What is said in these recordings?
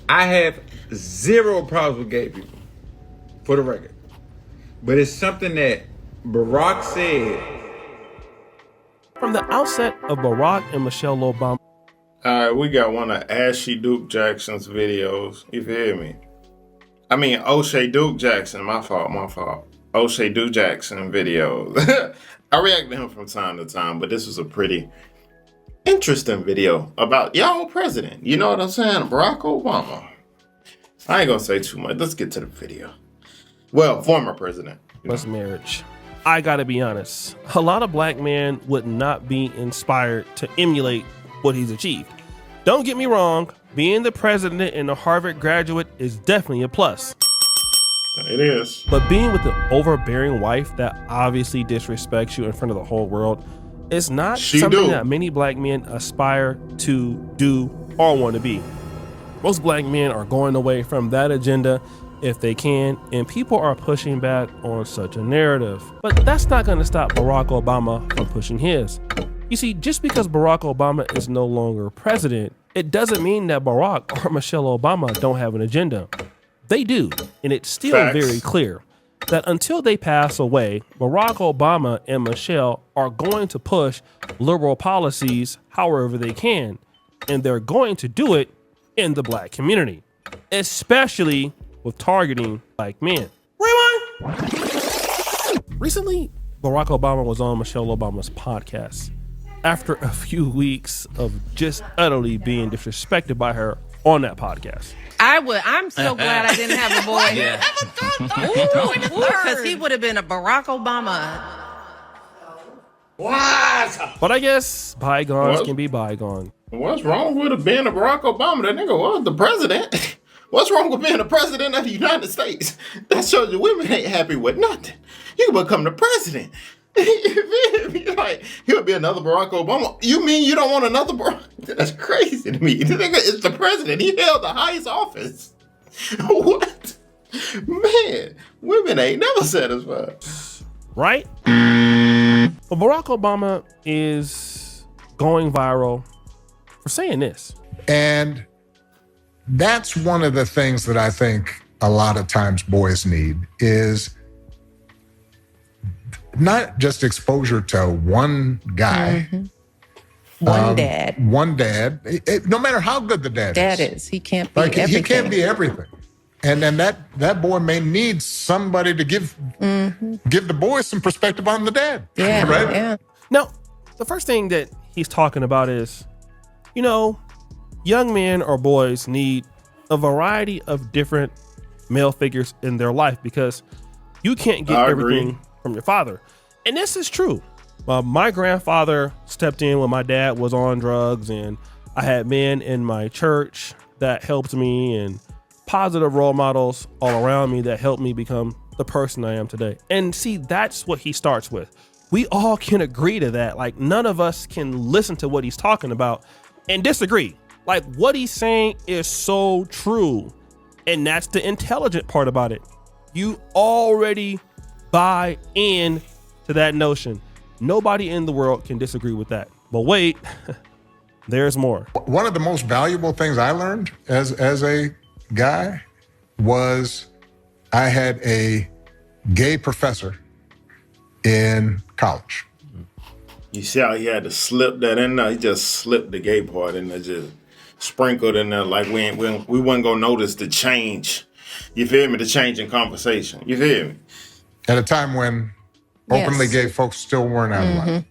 I have zero problems with gay people, for the record. But it's something that Barack said. From the outset of Barack and Michelle Obama. All right, we got one of Ashley Duke Jackson's videos. You feel me? I mean, O'Shea Duke Jackson. My fault. O'Shea Duke Jackson videos. I react to him from time to time, but this was a pretty interesting video about y'all president. You know what I'm saying? Barack Obama. I ain't gonna say too much. Let's get to the video. Well, former president. Plus marriage. I gotta be honest. A lot of black men would not be inspired to emulate what he's achieved. Don't get me wrong. Being the president and a Harvard graduate is definitely a plus. It is. But being with an overbearing wife that obviously disrespects you in front of the whole world is not something that many black men aspire to do or want to be. Most black men are going away from that agenda if they can, and people are pushing back on such a narrative. But that's not going to stop Barack Obama from pushing his. You see, just because Barack Obama is no longer president, it doesn't mean that Barack or Michelle Obama don't have an agenda. They do, and it's still very clear that until they pass away, Barack Obama and Michelle are going to push liberal policies however they can, and they're going to do it in the black community, especially with targeting black men. Rewind! Recently, Barack Obama was on Michelle Obama's podcast after a few weeks of just utterly being disrespected by her on that podcast. I'm so glad I didn't have a boy. Yeah. Because he would have been a Barack Obama. What? But I guess bygones can be bygones. What's wrong with being a Barack Obama? That nigga was the president. What's wrong with being the president of the United States? That shows you women ain't happy with nothing. You can become the president. Like, he'll be another Barack Obama. You mean you don't want another Barack? That's crazy to me. The nigga is the president. He held the highest office. What? Man, women ain't never satisfied. Right? But Barack Obama is going viral for saying this. And that's one of the things that I think a lot of times boys need is not just exposure to one guy. One dad. One dad. No matter how good the dad is. He can't be everything. He can't be everything. And then that boy may need somebody to give the boy some perspective on the dad. Yeah, right? Yeah. Now, the first thing that he's talking about is, young men or boys need a variety of different male figures in their life because you can't get everything from your father. And this is true. My grandfather stepped in when my dad was on drugs, and I had men in my church that helped me and positive role models all around me that helped me become the person I am today. And see, that's what he starts with. We all can agree to that. Like, none of us can listen to what he's talking about and disagree. Like, what he's saying is so true. And that's the intelligent part about it. You already buy in to that notion. Nobody in the world can disagree with that. But wait, there's more. One of the most valuable things I learned as a guy was I had a gay professor in college. You see how he had to slip that in there? He just slipped the gay part in there, just sprinkled in there like we wasn't gonna notice the change. You feel me? The change in conversation. You feel me? At a time when openly gay folks still weren't out of line.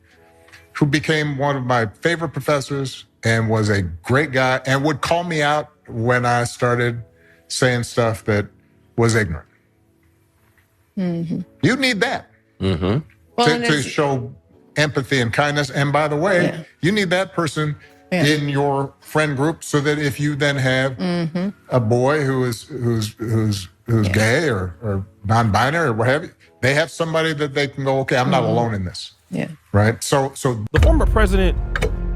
Who became one of my favorite professors and was a great guy and would call me out when I started saying stuff that was ignorant. You need that to show empathy and kindness. And by the way, you need that person in your friend group so that if you then have a boy who's gay or non-binary or what have you, they have somebody that they can go, okay, I'm not alone in this. Yeah. Right? So the former president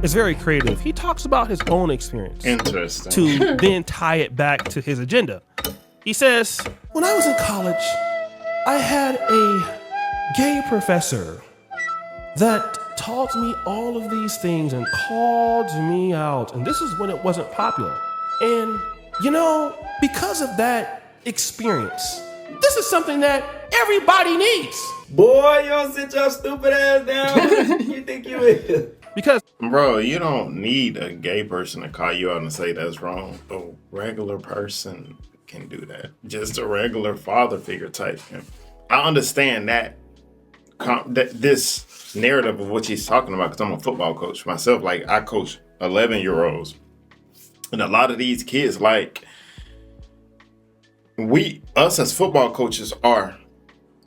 is very creative. He talks about his own experience. Interesting. To then tie it back to his agenda. He says, when I was in college, I had a gay professor that taught me all of these things and called me out. And this is when it wasn't popular. And Because of that experience, this is something that everybody needs. Boy, you don't sit your stupid ass down. You think you will? Because, bro, you don't need a gay person to call you out and say that's wrong. A regular person can do that. Just a regular father figure type. I understand that this narrative of what she's talking about, because I'm a football coach myself. Like, I coach 11-year-olds, and a lot of these kids, like, us as football coaches are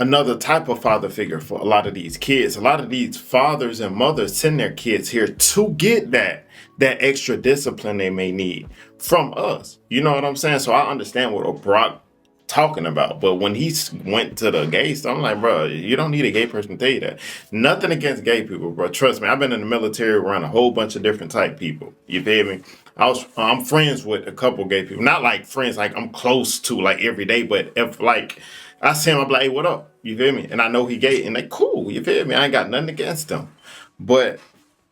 another type of father figure for a lot of these kids. A lot of these fathers and mothers send their kids here to get that extra discipline they may need from us. You know what I'm saying? So I understand what Brock talking about. But when he went to the gay stuff, I'm like, bro, you don't need a gay person to tell you that. Nothing against gay people, bro. Trust me, I've been in the military around a whole bunch of different type people. You feel me? I'm friends with a couple gay people. Not like friends, like I'm close to like every day, but if like I see him, I'm like, hey, what up? You feel me? And I know he gay, and they cool. You feel me? I ain't got nothing against them. But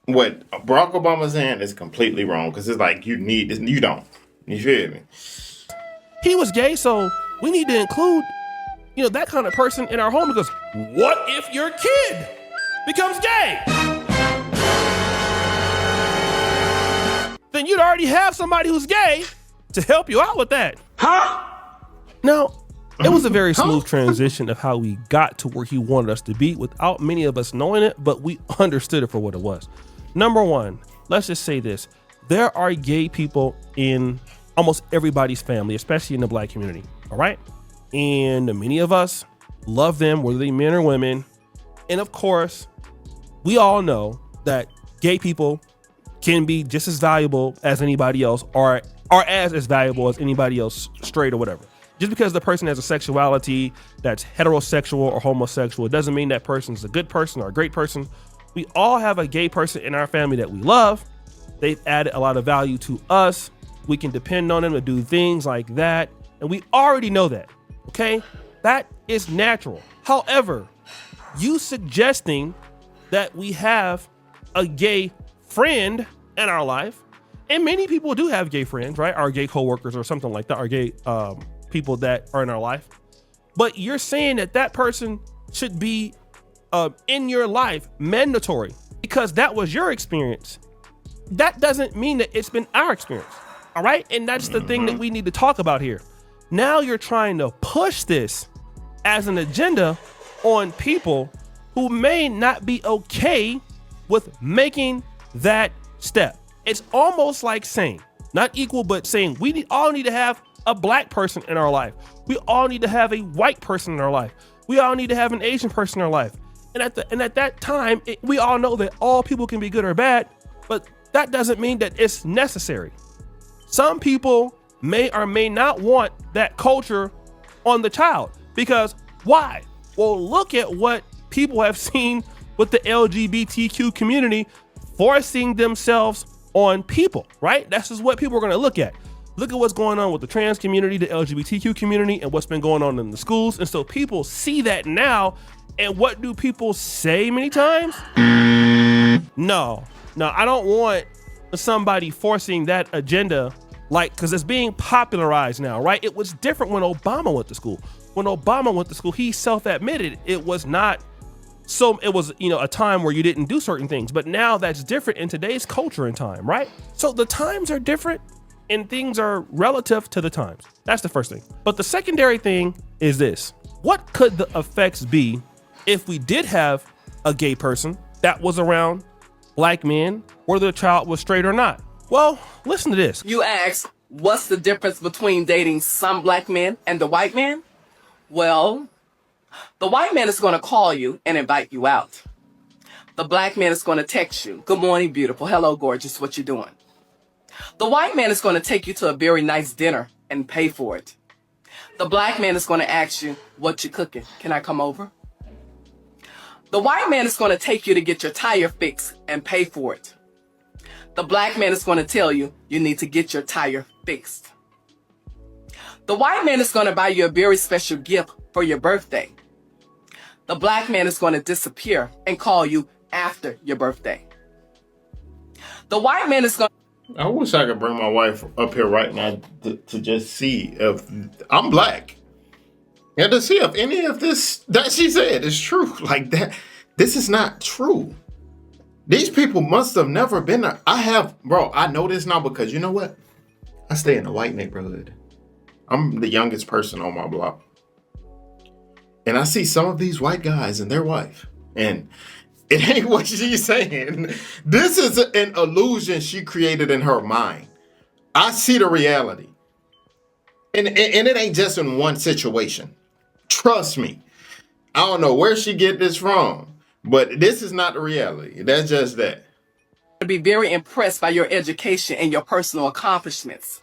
what Barack Obama's saying is completely wrong, because it's like you need this. You don't. You feel me? he was gay, so we need to include, that kind of person in our home, because what if your kid becomes gay? Then you'd already have somebody who's gay to help you out with that. Huh? Now, it was a very smooth transition of how we got to where he wanted us to be without many of us knowing it, but we understood it for what it was. Number one, let's just say this. There are gay people in almost everybody's family, especially in the Black community, all right? And many of us love them, whether they men or women. And of course, we all know that gay people can be just as valuable as anybody else, or are as valuable as anybody else, straight or whatever. Just because the person has a sexuality that's heterosexual or homosexual, it doesn't mean that person's a good person or a great person. We all have a gay person in our family that we love. They've added a lot of value to us. We can depend on them to do things like that. And we already know that, okay? That is natural. However, you suggesting that we have a gay friend in our life, and many people do have gay friends, right? Our gay coworkers or something like that, our gay people that are in our life. But you're saying that person should be in your life mandatory because that was your experience. That doesn't mean that it's been our experience, all right? And that's the thing that we need to talk about here. Now you're trying to push this as an agenda on people who may not be okay with making that step. It's almost like saying, not equal, but saying we all need to have a Black person in our life. We all need to have a white person in our life. We all need to have an Asian person in our life. And at that time, we all know that all people can be good or bad, but that doesn't mean that it's necessary. Some people may or may not want that culture on the child, because why? Well, look at what people have seen with the LGBTQ community forcing themselves on people, right? That's just what people are going to look at. Look at what's going on with the trans community, the LGBTQ community, and what's been going on in the schools. And so people see that now. And what do people say many times? No, I don't want somebody forcing that agenda, because it's being popularized now, right? It was different when Obama went to school. When Obama went to school, he self-admitted it was not. So it was, a time where you didn't do certain things, but now that's different in today's culture and time, right? So the times are different and things are relative to the times. That's the first thing. But the secondary thing is this. What could the effects be if we did have a gay person that was around Black men, whether the child was straight or not? Well, listen to this. You ask, what's the difference between dating some Black men and the white man? Well, the white man is going to call you and invite you out. The Black man is going to text you, good morning, beautiful. Hello, gorgeous. What you doing? The white man is going to take you to a very nice dinner and pay for it. The Black man is going to ask you, what you cooking? Can I come over? The white man is going to take you to get your tire fixed and pay for it. The Black man is going to tell you, you need to get your tire fixed. The white man is going to buy you a very special gift for your birthday. The Black man is going to disappear and call you after your birthday. The white man is going I wish I could bring my wife up here right now to just see if I'm black. And to see if any of this that she said is true. Like that, this is not true. These people must have never been there. I know this now because you know what? I stay in a white neighborhood. I'm the youngest person on my block. And I see some of these white guys and their wife. And it ain't what she's saying. This is an illusion she created in her mind. I see the reality. And it ain't just in one situation. Trust me. I don't know where she get this from, but this is not the reality. That's just that. To be very impressed by your education and your personal accomplishments.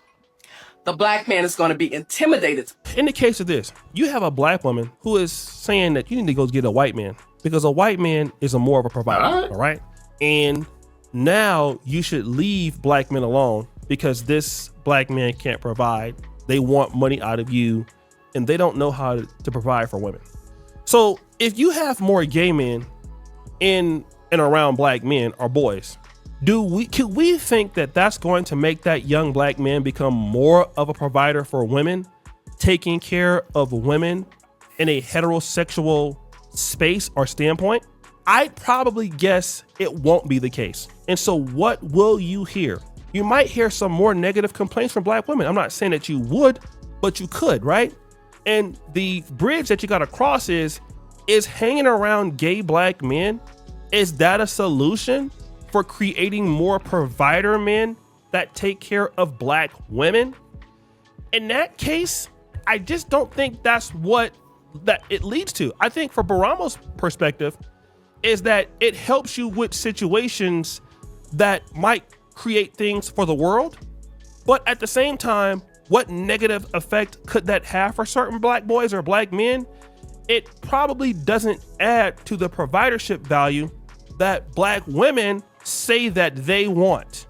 The black man is going to be intimidated. In the case of this, you have a black woman who is saying that you need to go get a white man because a white man is more of a provider, all right? And now you should leave black men alone because this black man can't provide. They want money out of you and they don't know how to provide for women. So if you have more gay men in and around black men or boys, could we think that that's going to make that young black man become more of a provider for women, taking care of women in a heterosexual space or standpoint? I'd probably guess it won't be the case. And so what will you hear? You might hear some more negative complaints from black women. I'm not saying that you would, but you could, right? And the bridge that you got to cross is hanging around gay black men. Is that a solution for creating more provider men that take care of black women? In that case, I just don't think that's what that it leads to. I think for Baramo's perspective is that it helps you with situations that might create things for the world. But at the same time, what negative effect could that have for certain black boys or black men? It probably doesn't add to the providership value that black women say that they want.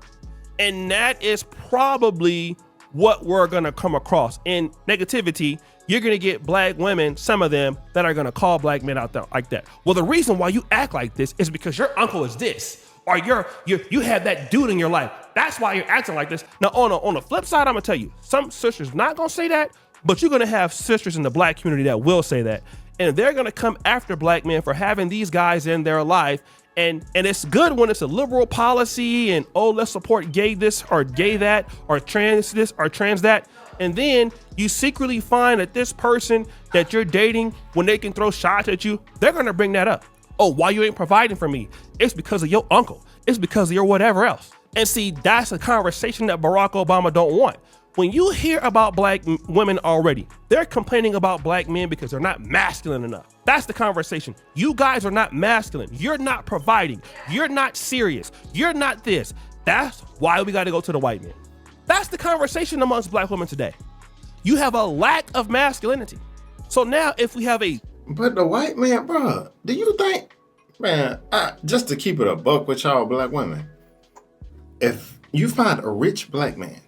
And that is probably what we're gonna come across. In negativity, you're gonna get black women, some of them, that are gonna call black men out there like that. Well, the reason why you act like this is because your uncle is this, or you have that dude in your life. That's why you're acting like this. Now, on the flip side, I'm gonna tell you, some sisters not gonna say that, but you're gonna have sisters in the black community that will say that. And they're gonna come after black men for having these guys in their life. And it's good when it's a liberal policy and, oh, let's support gay this or gay that or trans this or trans that. And then you secretly find that this person that you're dating, when they can throw shots at you, they're gonna bring that up. Oh, why you ain't providing for me? It's because of your uncle. It's because of your whatever else. And see, that's a conversation that Barack Obama don't want. When you hear about black women already, they're complaining about black men because they're not masculine enough. That's the conversation. You guys are not masculine. You're not providing. You're not serious. You're not this. That's why we got to go to the white men. That's the conversation amongst black women today. You have a lack of masculinity. So now if we have But the white man, bro, do you think, man, just to keep it a buck with y'all black women, if you find a rich black man,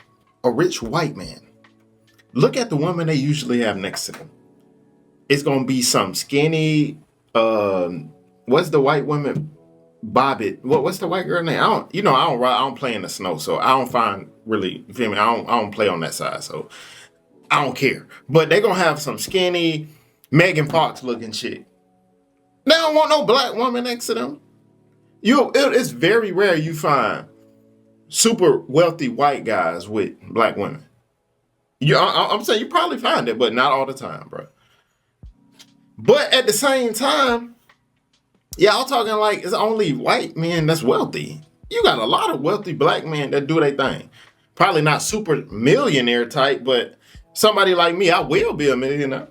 a rich white man, look at the woman they usually have next to them. It's gonna be some skinny, what's the white woman? Bobbit. What's the white girl name? I don't play in the snow, so I don't find really, you feel me? I don't play on that side, so I don't care. But they're gonna have some skinny Megan Fox looking chick. They don't want no black woman next to them. It's very rare you find super wealthy white guys with black women. I'm saying you probably find it, but not all the time, bro. But at the same time, I'm talking like it's only white men that's wealthy. You got a lot of wealthy black men that do their thing. Probably not super millionaire type, but somebody like me, I will be a millionaire.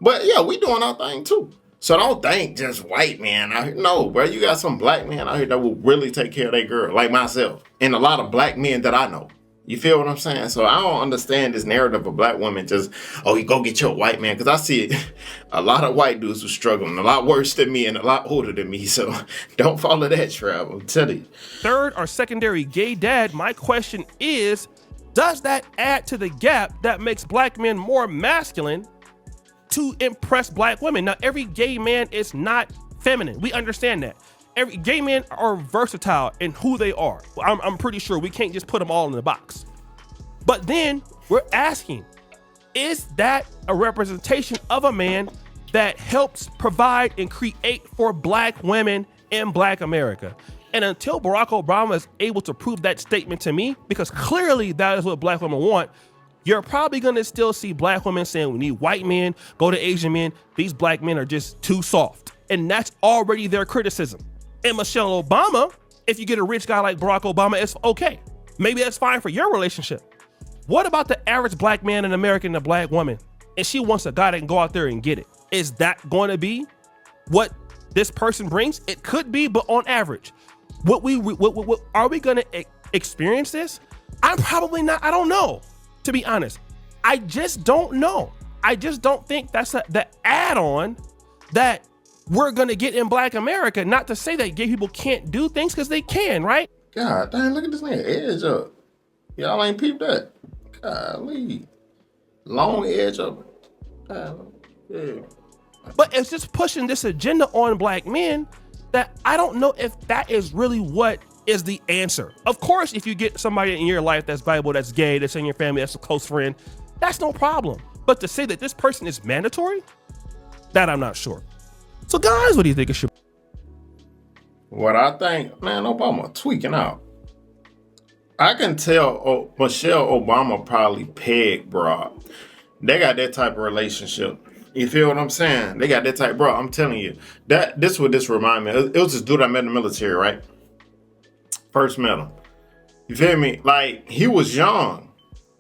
But yeah, we doing our thing too. So don't think just white men out here. No, bro, you got some black men out here that will really take care of their girl, like myself, and a lot of black men that I know. You feel what I'm saying? So I don't understand this narrative of black women just, oh, you go get your white man. Because I see a lot of white dudes who struggling a lot worse than me and a lot older than me. So don't follow that trap. I'm telling you. Third or secondary gay dad, my question is, does that add to the gap that makes black men more masculine to impress black women? Now, every gay man is not feminine. We understand that. Every gay men are versatile in who they are. I'm pretty sure we can't just put them all in the box. But then we're asking, is that a representation of a man that helps provide and create for black women in black America? And until Barack Obama is able to prove that statement to me, because clearly that is what black women want, you're probably gonna still see black women saying we need white men, go to Asian men, these black men are just too soft. And that's already their criticism. And Michelle Obama, if you get a rich guy like Barack Obama, it's okay. Maybe that's fine for your relationship. What about the average black man in America and a black woman? And she wants a guy that can go out there and get it. Is that going to be what this person brings? It could be, but on average, what are we going to experience this? I'm probably not. I don't know, to be honest. I just don't know. I just don't think that's the add-on that we're going to get in black America. Not to say that gay people can't do things, because they can, right? God damn, look at this nigga edge up. Y'all ain't peeped that. Golly. Long edge up. Yeah. But it's just pushing this agenda on black men that I don't know if that is really what is the answer. Of course, if you get somebody in your life that's valuable, that's gay, that's in your family, that's a close friend, that's no problem. But to say that this person is mandatory, that I'm not sure. So guys, what do you think it should be? What I think, man, Obama tweaking out. I can tell Michelle Obama probably pegged Barack. They got that type of relationship. You feel what I'm saying? They got that type, bro. I'm telling you. This what this remind me. It was this dude I met in the military, right? First met him. You feel me? Like, he was young.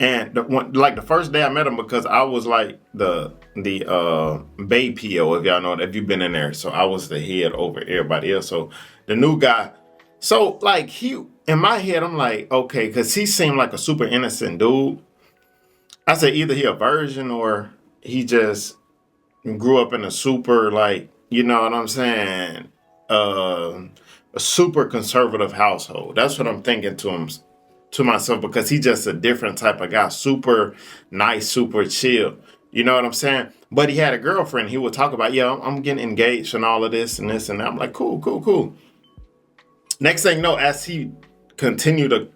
And the first day I met him, because I was like the Bay PO, if y'all know that, if you've been in there. So I was the head over everybody else. So the new guy. So like in my head, I'm like, okay, because he seemed like a super innocent dude. I said either he a virgin or he just grew up in a super, like, you know what I'm saying, a super conservative household. That's what I'm thinking to myself, because he's just a different type of guy, super nice, super chill. You know what I'm saying? But he had a girlfriend. He would talk about, yeah, I'm getting engaged and all of this and this and that. I'm like, cool. Next thing you know, as he continued to,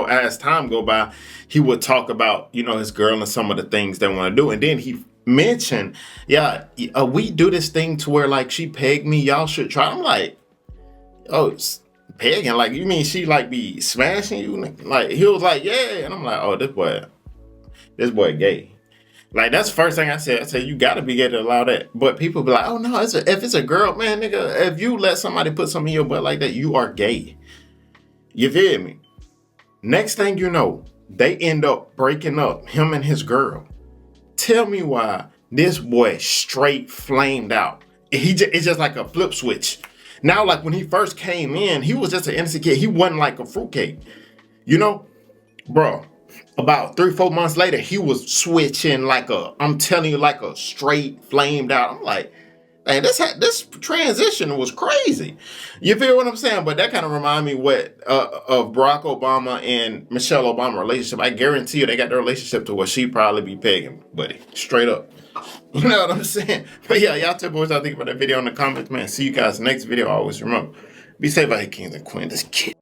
as time go by, he would talk about, his girl and some of the things they want to do. And then he mentioned, yeah, we do this thing to where, like, she pegged me, y'all should try. I'm like, oh, pegging? Like, you mean she, like, be smashing you? Like, he was like, yeah. And I'm like, oh, this boy gay. Like, that's the first thing I said. I said, you gotta be gay to allow that. But people be like, oh no, if it's a girl, man, nigga, if you let somebody put something in your butt like that, you are gay. You feel me? Next thing you know, they end up breaking up, him and his girl. Tell me why this boy straight flamed out. It's just like a flip switch. Now, like, when he first came in, he was just an innocent kid. He wasn't like a fruitcake. Bro, about 3-4 months later, he was switching like I'm telling you, like a straight flamed out. I'm like, man, this transition was crazy. You feel what I'm saying? But that kind of remind me of Barack Obama and Michelle Obama relationship. I guarantee you they got their relationship to where she probably be pegging, buddy. Straight up. You know what I'm saying? But yeah, y'all tell me what y'all think about that video in the comments, man. See you guys next video. Always remember, be safe out here, kings and queens. This kid.